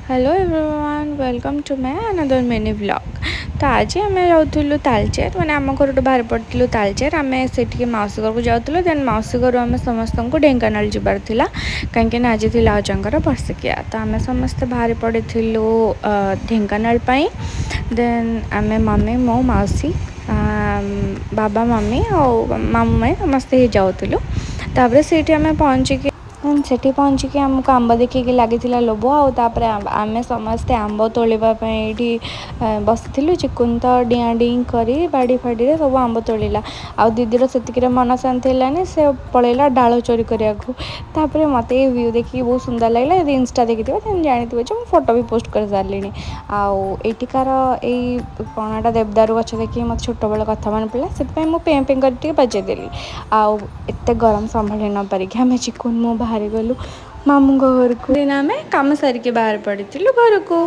Hello everyone welcome to my another mini vlog. तो आज आम जाऊँ तालचेर मैंने आम घर बाहर पड़ू तालचेर आम से मौसी घर को जाऊँ देन मौसी घर आम समस्त को ढेंकानाल जबार था कहीं आज थी अजांर बर्षिकिया। तो आम समस्ते बाहर पड़ू ढेंकानाल देन आम मम्मी मो मौसी बाबा मम्मी और मामू माई समस्ते ही जाऊँ। तापर से आम पहुँचिकी सेठी पहुँचिकी आमको आंब देखिकी लगी लोभ आउे आम समस्ते आंब तोड़ापी बसी चिकुन तो डिया डी कर बाड़ी फाड़ी सब आंब तोड़ा आ दीदीर से मन शांति है से पलैला डाल चोरी करने मत ये व्यू देखिए बहुत सुंदर लगे। यदि इंस्टा देखी जानी जो फोटो भी पोस्ट कर सारे आईटिकार कौनटा देवदारू गच देखिए मत छोट बेल कथा मन पड़ा से पे पे कर बजेदेली आते गरम संभाली न पारिकी आम चिकुन मु बाहर गलु मामू घर को दिन आम कम सारिके बाहर पड़ी घर को।